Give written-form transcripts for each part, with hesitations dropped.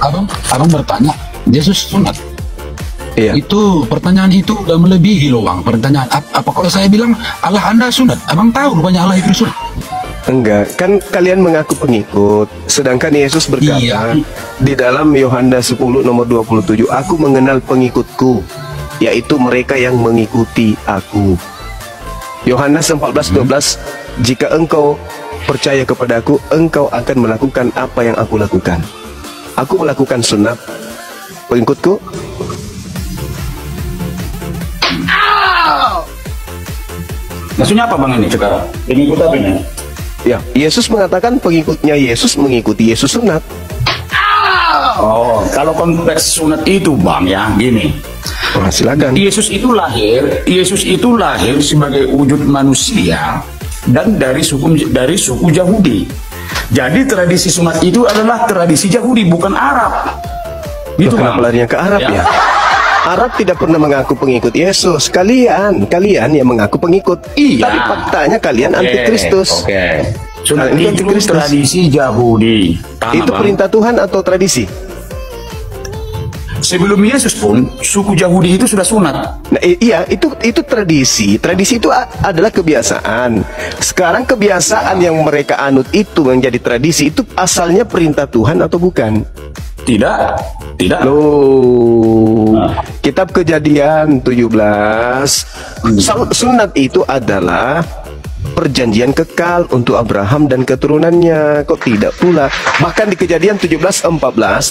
abang bertanya, Yesus sunat. Iya. Itu pertanyaan itu udah melebihi loh bang. Pertanyaan apa kalau saya bilang Allah Anda sunat, abang tahu rupanya Allah itu sunat. Enggak, kan kalian mengaku pengikut, sedangkan Yesus berkata Iya. di dalam Yohanes 10 nomor 27, aku mengenal pengikutku, yaitu mereka yang mengikuti aku. Yohanes 14:12, jika engkau percaya kepadaku, engkau akan melakukan apa yang aku lakukan. Aku melakukan sunat, pengikutku Maksudnya apa bang ini sekarang? Pengikut apa ini? ya, Yesus mengatakan pengikutnya Yesus mengikuti Yesus sunat. Oh, kalau konteks sunat itu bang ya, gini. Wah, silakan. Yesus itu lahir sebagai wujud manusia dan dari suku Yahudi. Jadi tradisi sunat itu adalah tradisi Yahudi, bukan Arab. Gitu Kenapa bang. larinya ke Arab ya? Arab tidak pernah mengaku pengikut Yesus. Kalian yang mengaku pengikut. Iya. Tapi faktanya kalian antikristus. Oke. Sunat Kalian itu antikristus. tradisi Yahudi. Paham, Itu Bang? perintah Tuhan atau tradisi? Sebelum Yesus pun suku Yahudi itu sudah sunat. Nah, iya, itu tradisi. Tradisi itu adalah kebiasaan. Sekarang kebiasaan yang mereka anut itu menjadi tradisi, itu asalnya perintah Tuhan atau bukan? Tidak. Loh, Kitab Kejadian 17, sunat itu adalah perjanjian kekal untuk Abraham dan keturunannya. Kok tidak pula? Bahkan di Kejadian 17:14,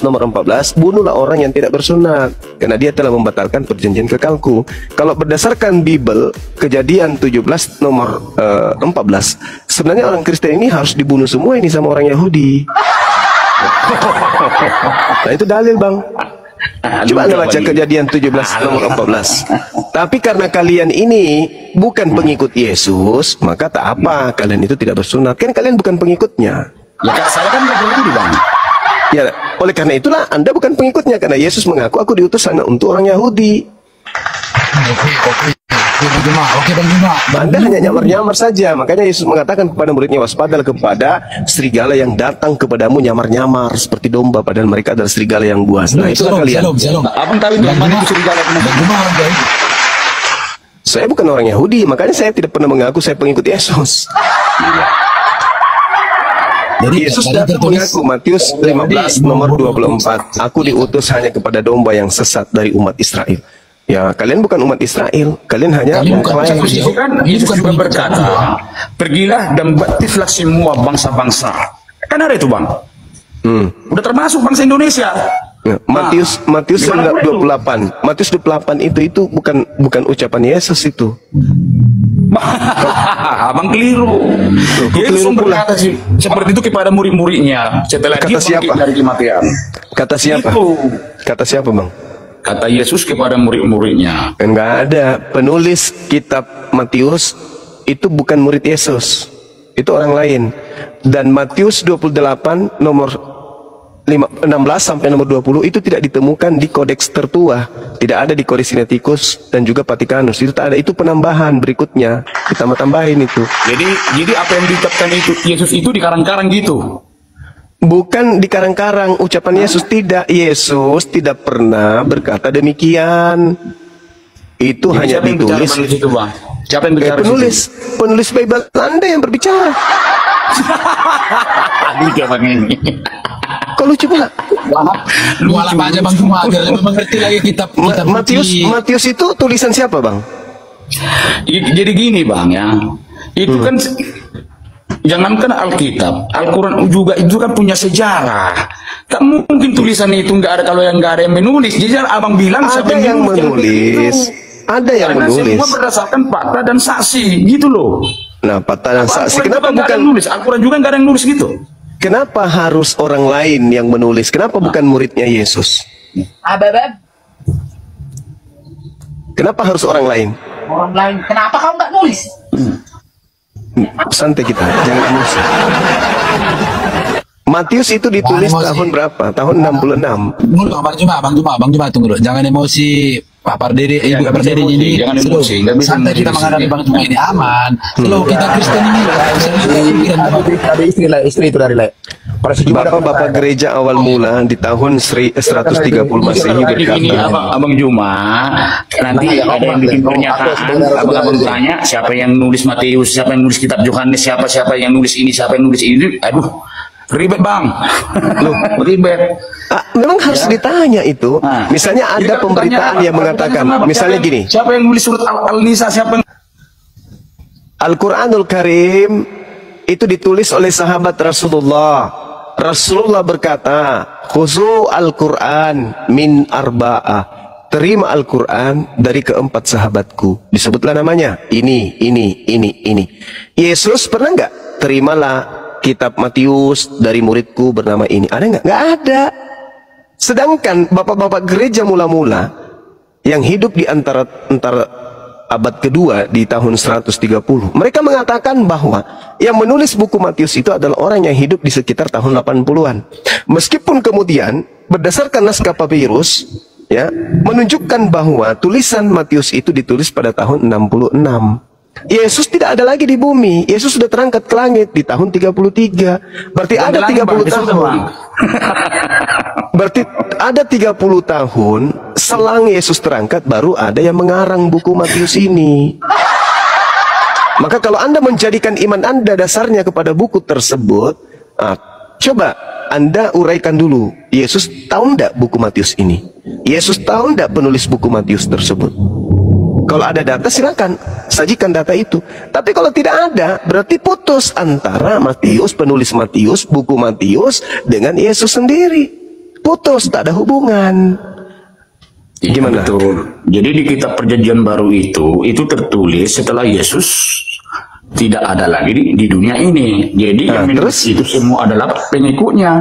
nomor 14, bunuhlah orang yang tidak bersunat, karena dia telah membatalkan perjanjian kekalku. Kalau berdasarkan Bible, Kejadian 17 nomor 14, sebenarnya orang Kristen ini harus dibunuh semua ini sama orang Yahudi. Nah, itu dalil bang. Coba Anda baca Kejadian 17 nomor 14. Tapi karena kalian ini bukan pengikut Yesus, maka tak apa, kalian itu tidak bersunat. Kan kalian bukan pengikutnya. Ya Kak, saya kan nggak Yahudi bang. Ya, oleh karena itulah Anda bukan pengikutnya, karena Yesus mengaku aku diutus sana untuk orang Yahudi. Oke Bang Juma. Anda hanya nyamar-nyamar saja. Makanya Yesus mengatakan kepada muridnya, waspadalah kepada serigala yang datang kepadamu nyamar-nyamar seperti domba, padahal mereka adalah serigala yang buas. Nah, itulah kalian. Abang tahu yang mana itu serigala? Bang Juma orang Yahudi. Saya bukan orang Yahudi, makanya saya tidak pernah mengaku saya pengikut Yesus. Jadi Yesus tadi datang tertulis mengaku Matius 15 nomor 24, aku diutus hanya kepada domba yang sesat dari umat Israel. Ya, kalian bukan umat Israel, kalian hanya Kalian bukan orang umat Yesus kan juga berkata, pergilah dan baptislah semua bangsa-bangsa. Kan ada itu bang. Udah termasuk bangsa Indonesia. Nah, Matius 28. Matius 28 itu bukan ucapan Yesus itu. Abang keliru. Yesus keliru pula. berkata seperti itu kepada murid-muridnya setelah Kata dia bangkit siapa? dari kematian. Kata siapa? Itu. Kata siapa, Bang? Kata Yesus kepada murid-muridnya. Enggak ada. Penulis kitab Matius itu bukan murid Yesus. Itu orang lain. Dan Matius 28 nomor 16 sampai nomor 20 itu tidak ditemukan di kodeks tertua. Tidak ada di Kodeks Sinaiticus dan juga Vatikanus. Itu tak ada. Itu penambahan berikutnya. Ditambah-tambahin itu. Jadi apa yang diucapkan itu Yesus itu di karang-karang gitu. Bukan di karang-karang ucapan Yesus, tidak. Yesus tidak pernah berkata demikian. Itu Jadi hanya siapa yang bicara ditulis. di situ, Bang? Siapa yang bicara di Penulis Bible Anda yang berbicara. situ? Bang ini. Kok lucu pula? Lu alap aja Bang Juma biar lebih mengerti lagi kitab suci. Matius itu tulisan siapa, Bang? Jadi gini Bang ya. Itu kan jangankan Alkitab, Al-Quran juga itu kan punya sejarah. Tak mungkin tulisan itu nggak ada kalau yang nggak ada yang menulis. Jadi abang bilang Ada siapa yang menulis. Ada yang Karena menulis. semua berdasarkan fakta dan saksi gitu loh. Nah, fakta dan saksi. Al-Quran Kenapa juga nggak ada bukan? yang nulis? Al-Quran juga nggak ada yang nulis gitu. Kenapa harus orang lain yang menulis? Kenapa bukan muridnya Yesus? Abang, Kenapa harus orang lain? orang lain. Kenapa kau nggak nulis? Santai kita, jangan emosi. Matius itu ditulis Jangan emosi. tahun berapa? Tahun 66. Tunggu dulu, Bang Juma, tunggu dulu. Jangan emosi. Pak Pardede, Iya, Ibu nggak bisa Pardede emosi, ini jangan slow. emosi, nggak bisa Santai kita emosi. menghadapi Bang Juma ini aman. Slow kita Kristen ini. Ada istri itu dari Le. Pada sejumlah Bapak-bapak gereja awal mula di tahun 130 Masehi Ini berkata, abang Juma, nanti ada yang bikin pernyataan, abang tanya siapa yang nulis Matius, siapa yang nulis kitab Yohanes, siapa yang nulis ini, siapa yang nulis ini, aduh, ribet bang, loh ribet. memang harus ditanya itu. Misalnya ada pemberitaan yang mengatakan, misalnya gini, siapa yang nulis surat Al-Nisa, siapa yang Al-Quranul Karim itu ditulis oleh sahabat Rasulullah. Rasulullah berkata, khuzu Al-Quran min arba'ah. Terima Al-Quran dari keempat sahabatku. Disebutlah namanya. Ini. Yesus pernah nggak? Terimalah kitab Matius dari muridku bernama ini. Ada nggak? Nggak ada. Sedangkan bapak-bapak gereja mula-mula yang hidup di antara abad kedua di tahun 130, mereka mengatakan bahwa yang menulis buku Matius itu adalah orang yang hidup di sekitar tahun 80-an. Meskipun kemudian berdasarkan naskah papirus ya menunjukkan bahwa tulisan Matius itu ditulis pada tahun 66. Yesus tidak ada lagi di bumi. Yesus sudah terangkat ke langit di tahun 33. Berarti ada 30 tahun. Berarti ada 30 tahun selang Yesus terangkat baru ada yang mengarang buku Matius ini. Maka kalau Anda menjadikan iman Anda dasarnya kepada buku tersebut, coba Anda uraikan dulu, Yesus tahu enggak buku Matius ini? Yesus tahu enggak penulis buku Matius tersebut? Kalau ada data silakan sajikan data itu. Tapi kalau tidak ada, berarti putus antara Matius, penulis Matius, buku Matius dengan Yesus sendiri. Putus, tak ada hubungan. Gimana? Betul. Jadi di kitab Perjanjian Baru itu tertulis setelah Yesus tidak ada lagi di dunia ini. Jadi yang menulis itu semua adalah pengikutnya,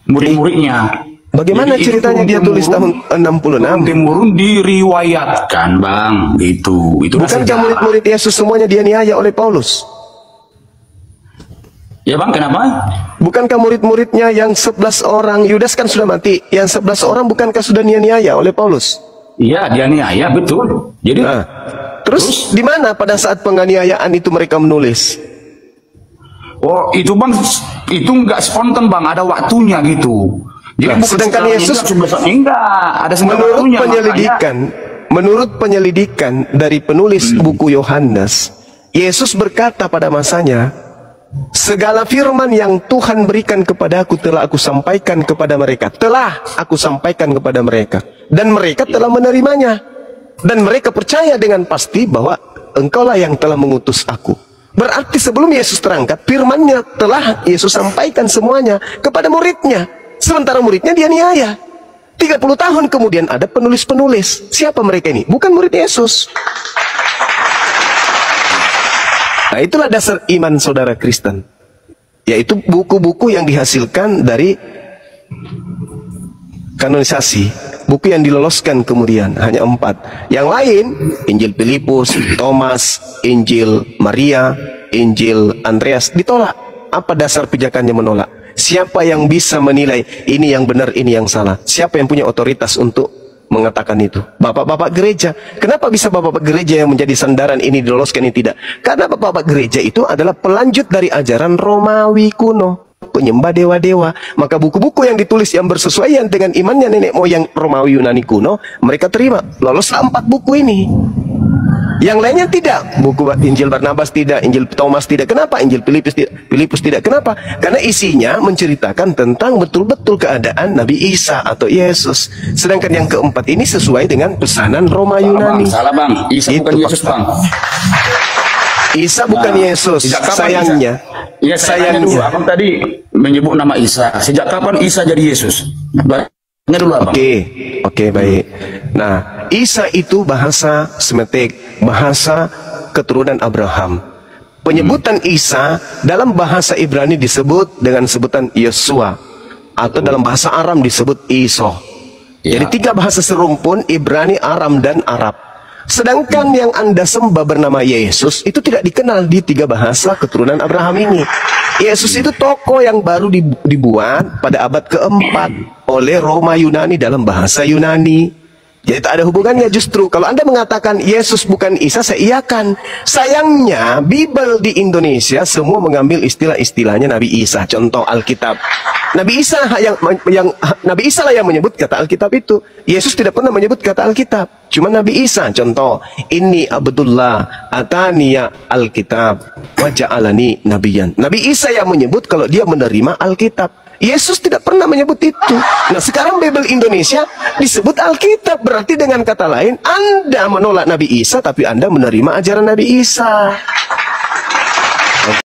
murid-muridnya. Bagaimana jadi ceritanya dia tulis tahun 66? Temurun diriwayatkan, Bang. Itu bukankah murid-murid Yesus semuanya dianiaya oleh Paulus? Ya Bang, kenapa? Bukankah murid-muridnya yang 11 orang, Yudas kan sudah mati, yang 11 orang bukankah sudah dianiaya oleh Paulus? Iya, dianiaya, betul. Jadi terus di mana pada saat penganiayaan itu mereka menulis? Oh, itu Bang, itu nggak spontan Bang, ada waktunya gitu. Jadi sedangkan Yesus ada menurut penyelidikan dari penulis buku Yohanes, Yesus berkata pada masanya, segala firman yang Tuhan berikan kepadaku telah aku sampaikan kepada mereka. Dan mereka telah menerimanya. Dan mereka percaya dengan pasti bahwa engkaulah yang telah mengutus aku. Berarti sebelum Yesus terangkat, firman-Nya telah Yesus sampaikan semuanya kepada muridnya. Sementara muridnya dianiaya. 30 tahun kemudian ada penulis-penulis. Siapa mereka ini? Bukan murid Yesus. Nah, itulah dasar iman saudara Kristen. Yaitu buku-buku yang dihasilkan dari kanonisasi. Buku yang diloloskan kemudian hanya 4. Yang lain, Injil Filipus, Thomas, Injil Maria, Injil Andreas ditolak. Apa dasar pijakannya menolak? Siapa yang bisa menilai ini yang benar, ini yang salah? Siapa yang punya otoritas untuk mengatakan itu? Bapak-bapak gereja. Kenapa bisa bapak-bapak gereja yang menjadi sandaran ini diloloskan, ini tidak? Karena bapak-bapak gereja itu adalah pelanjut dari ajaran Romawi kuno, penyembah dewa-dewa. Maka buku-buku yang ditulis yang bersesuaian dengan imannya nenek moyang Romawi Yunani kuno, mereka terima. Loloslah 4 buku ini. Yang lainnya tidak. Buku Injil Barnabas tidak, Injil Thomas tidak. Kenapa? Injil Filipus tidak. Kenapa? Karena isinya menceritakan tentang betul-betul keadaan Nabi Isa atau Yesus. Sedangkan yang keempat ini sesuai dengan pesanan Roma Yunani. Salah Bang, Isa bukan Yesus Bang. Isa bukan Yesus, sayangnya. Iya, sayangnya. Abang tadi menyebut nama Isa. Sejak kapan Isa jadi Yesus? Oke, baik. Nah, Isa itu bahasa Semetik, bahasa keturunan Abraham. Penyebutan Isa dalam bahasa Ibrani disebut dengan sebutan Yesua, atau dalam bahasa Aram disebut Iso. Jadi 3 bahasa serumpun, Ibrani, Aram, dan Arab. Sedangkan yang Anda sembah bernama Yesus itu tidak dikenal di 3 bahasa keturunan Abraham ini. Yesus itu tokoh yang baru dibuat pada abad keempat oleh Roma Yunani dalam bahasa Yunani. Jadi tak ada hubungannya. Justru kalau Anda mengatakan Yesus bukan Isa, saya iakan. Sayangnya Bible di Indonesia semua mengambil istilah-istilahnya Nabi Isa. Contoh Alkitab Nabi Isa Nabi Isa lah yang menyebut kata Alkitab itu. Yesus tidak pernah menyebut kata Alkitab. Cuma Nabi Isa. Contoh, ini Abdullah ataniya Alkitab wa ja'alani nabiyan. Nabi Isa yang menyebut kalau dia menerima Alkitab. Yesus tidak pernah menyebut itu. Nah, sekarang Bible Indonesia disebut Alkitab. Berarti dengan kata lain, Anda menolak Nabi Isa, tapi Anda menerima ajaran Nabi Isa.